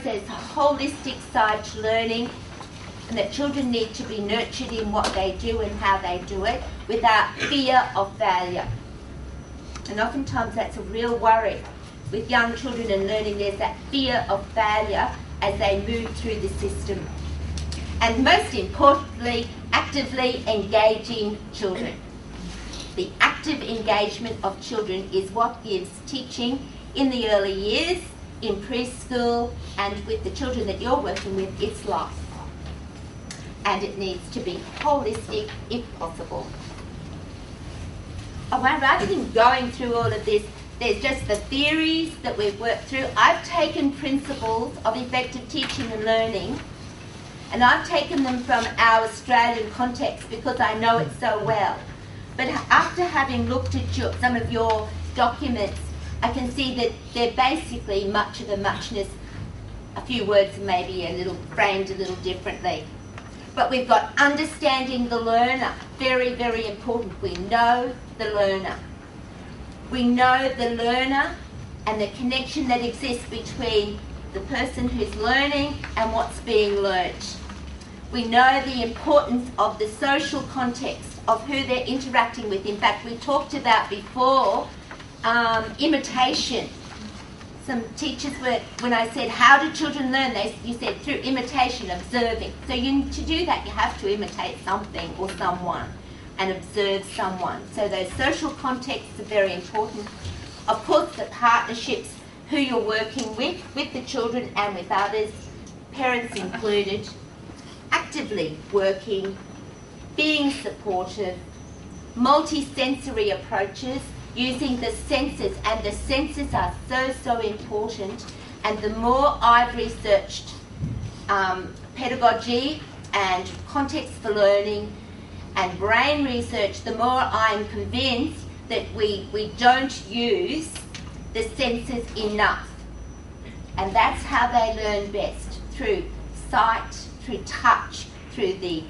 There's a holistic side to learning, and that children need to be nurtured in what they do and how they do it without fear of failure. And oftentimes that's a real worry with young children and learning. There's that fear of failure as they move through the system. And most importantly, actively engaging children. The active engagement of children is what gives teaching in the early years, in preschool, and with the children that you're working with, its life. And it needs to be holistic if possible. Oh, well, rather than going through all of this, there's just the theories that we've worked through. I've taken principles of effective teaching and learning, and I've taken them from our Australian context because I know it so well. But after having looked at some of your documents, I can see that they're basically much of a muchness, a few words maybe a little framed a little differently. But we've got understanding the learner, very, very important. We know the learner. We know the learner and the connection that exists between the person who's learning and what's being learnt. We know the importance of the social context of who they're interacting with. In fact, we talked about before imitation. Some teachers were, when I said, how do children learn? You said through imitation, observing. So to do that, you have to imitate something or someone and observe someone. So those social contexts are very important. Of course, the partnerships, who you're working with the children and with others, parents included, actively working, being supportive, multi-sensory approaches, using the senses, and the senses are so important. And the more I've researched pedagogy and context for learning and brain research, the more I'm convinced that we don't use the senses enough. And that's how they learn best, through sight, through touch, through the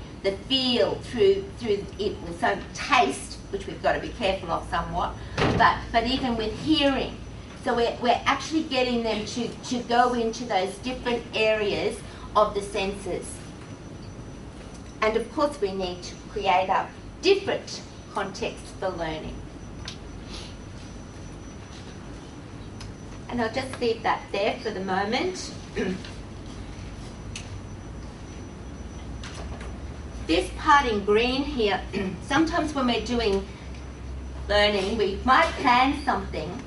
feel, through it, so taste, which we've got to be careful of somewhat, but even with hearing. So we're actually getting them to go into those different areas of the senses. And of course we need to create a different context for learning. And I'll just leave that there for the moment. This part in green here, sometimes when we're doing learning, we might plan something,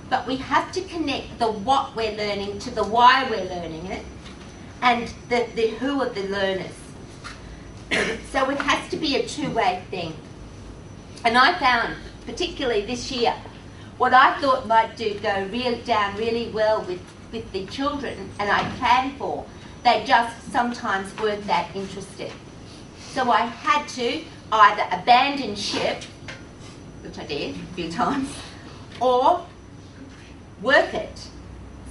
but we have to connect the what we're learning to the why we're learning it, and the who of the learners. So it has to be a two-way thing. And I found, particularly this year, what I thought might go down really well with the children, and I planned for, they just sometimes weren't that interested. So I had to either abandon ship, which I did a few times, or work it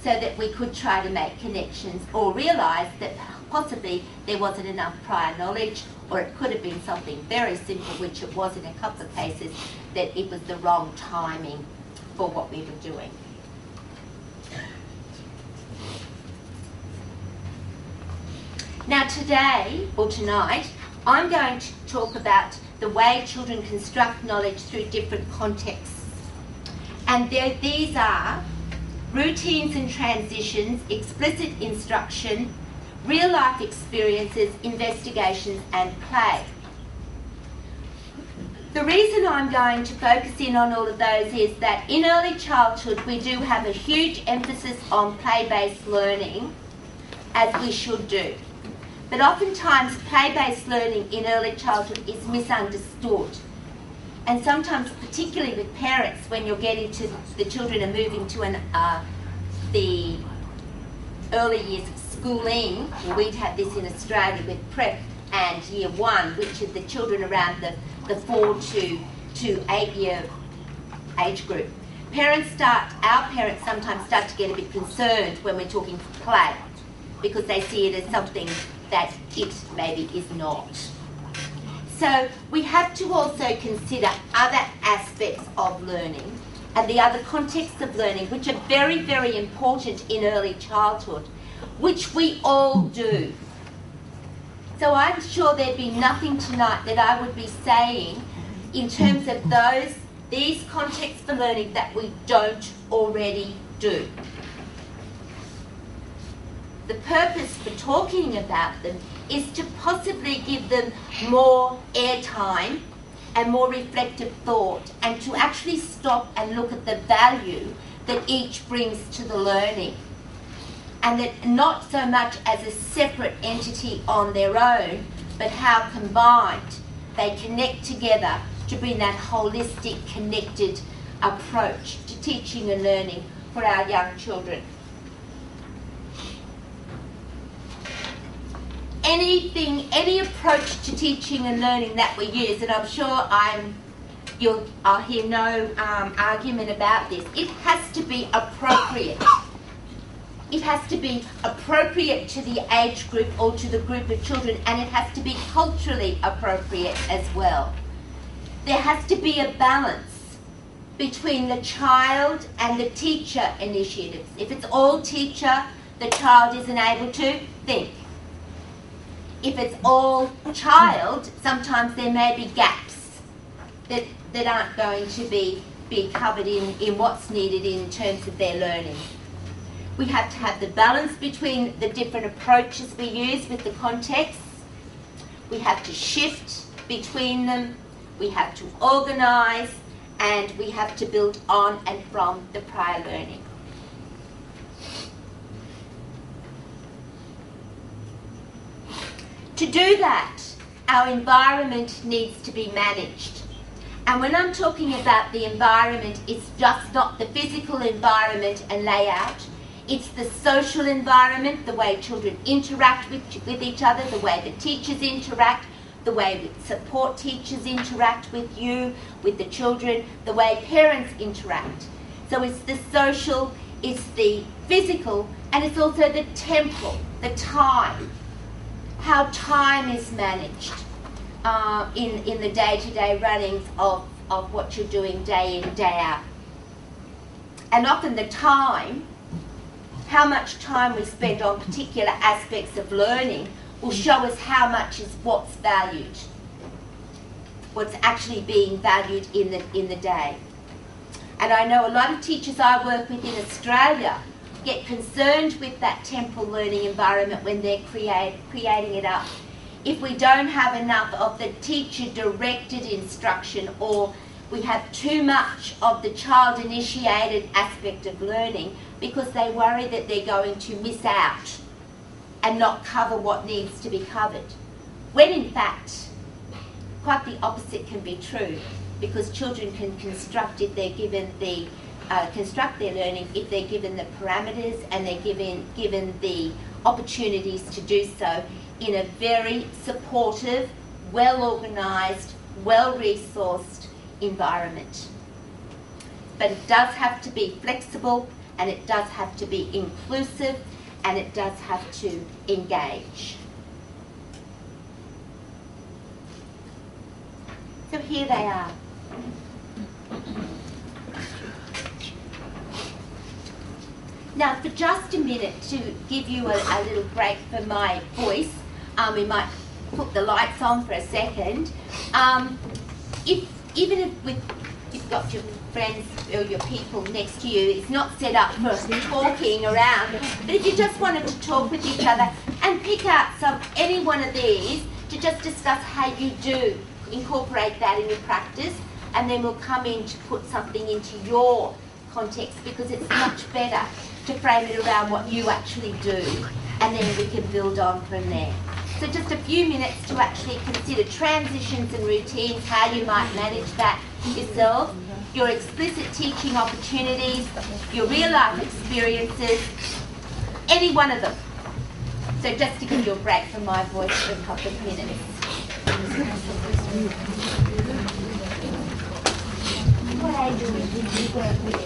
so that we could try to make connections, or realise that possibly there wasn't enough prior knowledge, or it could have been something very simple, which it was in a couple of cases, that it was the wrong timing for what we were doing. Now today, or tonight, I'm going to talk about the way children construct knowledge through different contexts. And these are routines and transitions, explicit instruction, real-life experiences, investigations, and play. The reason I'm going to focus in on all of those is that in early childhood we do have a huge emphasis on play-based learning, as we should do. But oftentimes play-based learning in early childhood is misunderstood. And sometimes, particularly with parents, when you're getting to the children are moving to the early years of schooling, we'd have this in Australia with prep and year one, which are the children around the 4 to 8 year age group. Our parents sometimes start to get a bit concerned when we're talking play, because they see it as something that it maybe is not. So we have to also consider other aspects of learning and the other contexts of learning, which are very, very important in early childhood. which we all do. So I'm sure there'd be nothing tonight that I would be saying in terms of these contexts for learning that we don't already do. The purpose for talking about them is to possibly give them more airtime and more reflective thought, and to actually stop and look at the value that each brings to the learning. And that not so much as a separate entity on their own, but how combined they connect together to bring that holistic, connected approach to teaching and learning for our young children. Any approach to teaching and learning that we use, and I'm sure I'll hear no argument about this, it has to be appropriate. It has to be appropriate to the age group or to the group of children, and it has to be culturally appropriate as well. There has to be a balance between the child and the teacher initiatives. If it's all teacher, the child isn't able to think. If it's all child, sometimes there may be gaps that aren't going to be covered in what's needed in terms of their learning. We have to have the balance between the different approaches we use with the context. We have to shift between them. We have to organise, and we have to build on and from the prior learning. To do that, our environment needs to be managed. And when I'm talking about the environment, it's just not the physical environment and layout. It's the social environment, the way children interact with each other, the way the teachers interact, the way support teachers interact with you, with the children, the way parents interact. So it's the social, it's the physical, and it's also the temporal, the time. How time is managed in the day-to-day runnings of what you're doing day in, day out. And often the time, how much time we spend on particular aspects of learning will show us how much is what's valued, what's actually being valued in the day. And I know a lot of teachers I work with in Australia get concerned with that temporal learning environment when they're creating it up. If we don't have enough of the teacher-directed instruction, or we have too much of the child-initiated aspect of learning, because they worry that they're going to miss out and not cover what needs to be covered. When in fact, quite the opposite can be true, because children can construct if they're given the construct their learning if they're given the parameters and they're given the opportunities to do so in a very supportive, well-organised, well-resourced environment. But it does have to be flexible, and it does have to be inclusive, and it does have to engage. So here they are. Now, for just a minute, to give you a little break for my voice, we might put the lights on for a second. Even if you've got your friends or your people next to you, it's not set up for talking around, but if you just wanted to talk with each other and pick out any one of these to just discuss how you do incorporate that in your practice, and then we'll come in to put something into your context, because it's much better to frame it around what you actually do, and then we can build on from there. So just a few minutes to actually consider transitions and routines, how you might manage that yourself, your explicit teaching opportunities, your real life experiences, any one of them. So just to give you a break from my voice for a couple of minutes. What age did you work with?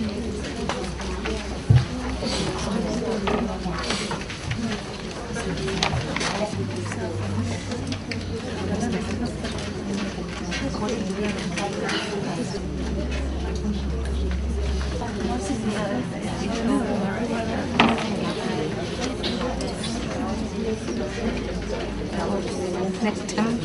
Next time.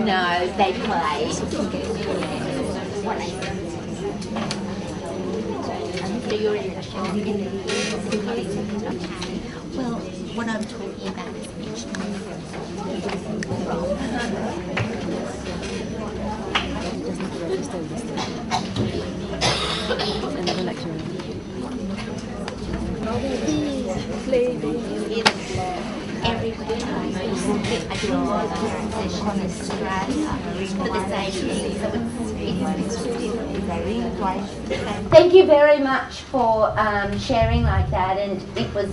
No, they play. Well, what I'm talking about is Another lecturer. everybody tries to split a global transition in Australia for the same thing. So it's very great. Thank you very much for sharing like that, and it was,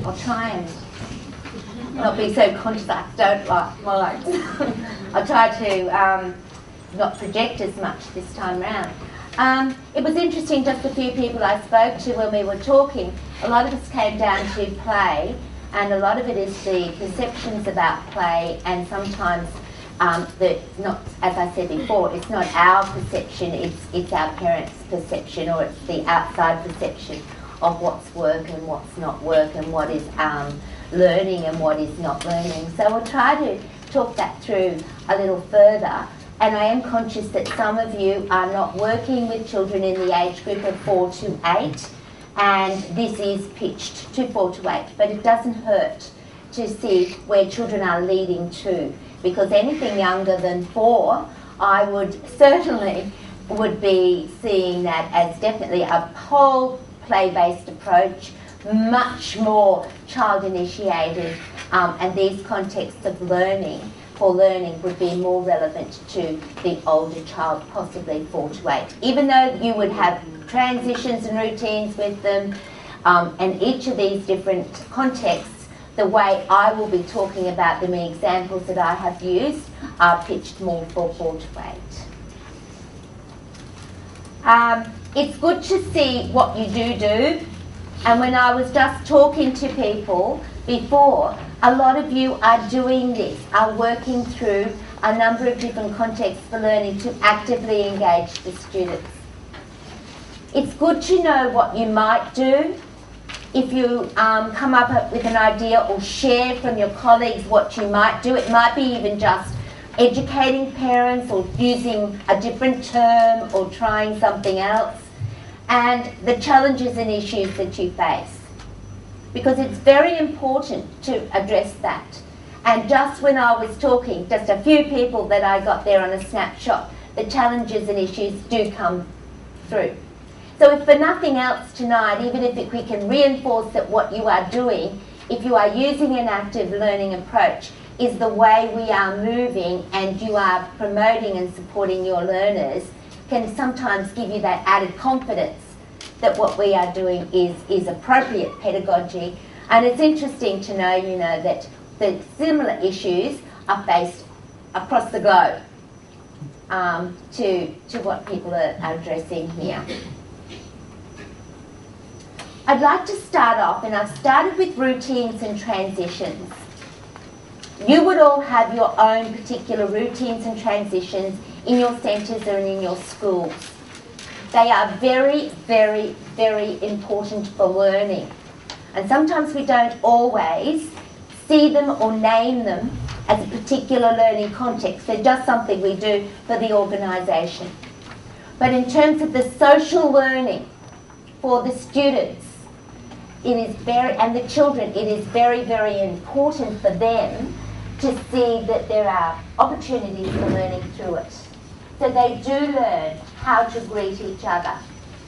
I'll try and not be so conscious. I don't like mics. I'll try to not project as much this time round. It was interesting, just a few people I spoke to when we were talking, a lot of us came down to play, and a lot of it is the perceptions about play, and sometimes not, as I said before, it's not our perception, it's our parents' perception, or it's the outside perception of what's work and what's not work, and what is learning and what is not learning. So we'll try to talk that through a little further. And I am conscious that some of you are not working with children in the age group of 4 to 8, and this is pitched to 4 to 8, but it doesn't hurt to see where children are leading to, because anything younger than 4, I would certainly be seeing that as definitely a whole play-based approach, much more child-initiated, and these contexts of learning would be more relevant to the older child, possibly 4 to 8. Even though you would have transitions and routines with them, and each of these different contexts, the way I will be talking about them in examples that I have used are pitched more for 4 to 8. It's good to see what you do, and when I was just talking to people before, a lot of you are doing this, are working through a number of different contexts for learning to actively engage the students. It's good to know what you might do. If you come up with an idea or share from your colleagues what you might do, it might be even just educating parents or using a different term or trying something else, and the challenges and issues that you face, because it's very important to address that. And just when I was talking, just a few people that I got there on a snapshot, the challenges and issues do come through. So if for nothing else tonight, even if we can reinforce that what you are doing, if you are using an active learning approach, is the way we are moving, and you are promoting and supporting your learners, can sometimes give you that added confidence that what we are doing is appropriate pedagogy. And it's interesting to know, that the similar issues are faced across the globe to what people are addressing here. I'd like to start off, and I've started with routines and transitions. You would all have your own particular routines and transitions in your centres or in your schools. They are very, very, very important for learning. And sometimes we don't always see them or name them as a particular learning context. They're just something we do for the organisation. But in terms of the social learning for the students, and the children, it is very, very important for them to see that there are opportunities for learning through it. So they do learn how to greet each other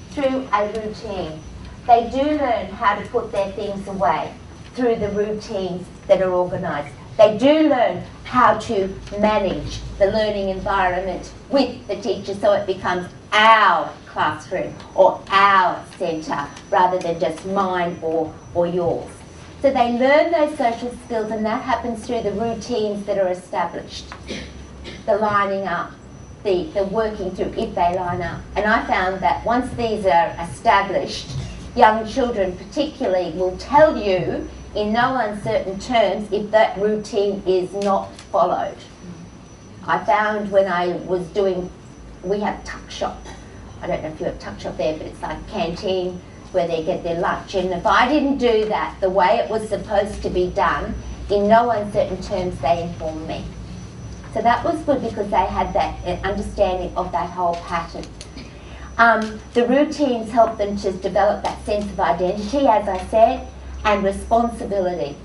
through a routine. They do learn how to put their things away through the routines that are organised. They do learn how to manage the learning environment with the teacher, so it becomes our classroom or our centre rather than just mine or yours. So they learn those social skills, and that happens through the routines that are established. The lining up, the working through if they line up. And I found that once these are established, young children particularly will tell you in no uncertain terms if that routine is not followed. I found when I was doing, we have tuck shop. I don't know if you have tuck shop there, but it's like a canteen where they get their lunch. And if I didn't do that the way it was supposed to be done, in no uncertain terms they informed me. So that was good because they had that understanding of that whole pattern. The routines help them to develop that sense of identity, as I said, and responsibility.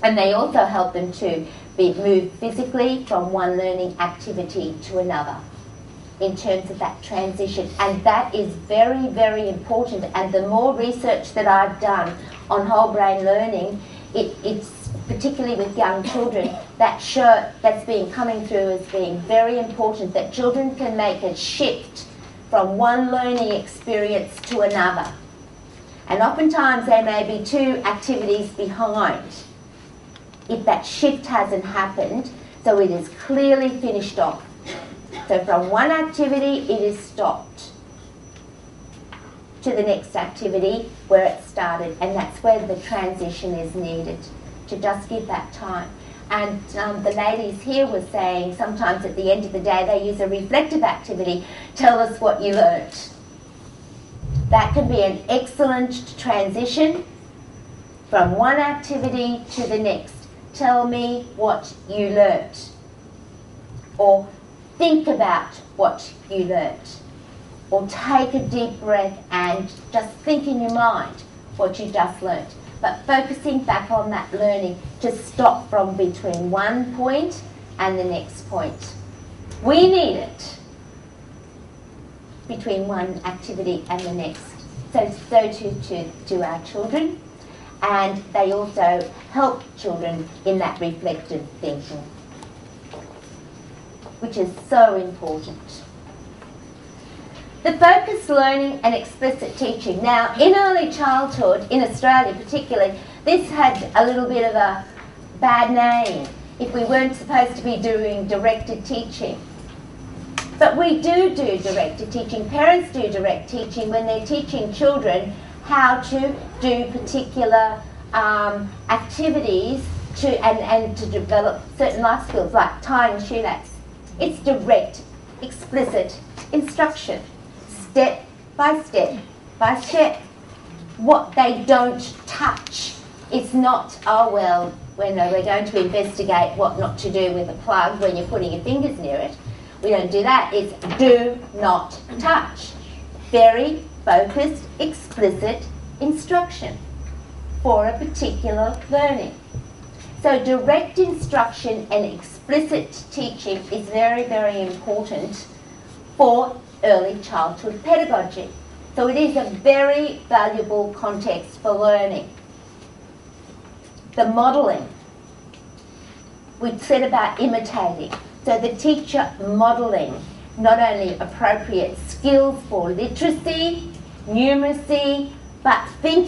And they also help them to move physically from one learning activity to another in terms of that transition. And that is very, very important. And the more research that I've done on whole brain learning, it's particularly with young children, that's been coming through as being very important, that children can make a shift from one learning experience to another. And oftentimes there may be two activities behind if that shift hasn't happened, so it is clearly finished off. So from one activity it is stopped to the next activity where it started, and that's where the transition is needed, to just give that time. And the ladies here were saying sometimes at the end of the day they use a reflective activity. Tell us what you learnt. That can be an excellent transition from one activity to the next. Tell me what you learnt. Or think about what you learnt. Or take a deep breath and just think in your mind what you just learnt. But focusing back on that learning to stop from between one point and the next point. We need it between one activity and the next. So too to our children, and they also help children in that reflective thinking, which is so important. The focused learning and explicit teaching. Now, in early childhood, in Australia particularly, this had a little bit of a bad name if we weren't supposed to be doing directed teaching. But we do directed teaching. Parents do direct teaching when they're teaching children how to do particular activities and to develop certain life skills like tying a shoelace. It's direct, explicit instruction. Step by step by step. What they don't touch. It's not, oh well, we're going to investigate what not to do with a plug when you're putting your fingers near it. We don't do that. It's do not touch. Very focused, explicit instruction for a particular learning. So direct instruction and explicit teaching is very, very important for early childhood pedagogy. So it is a very valuable context for learning. The modelling. We said about imitating. So the teacher modelling not only appropriate skills for literacy, numeracy, but thinking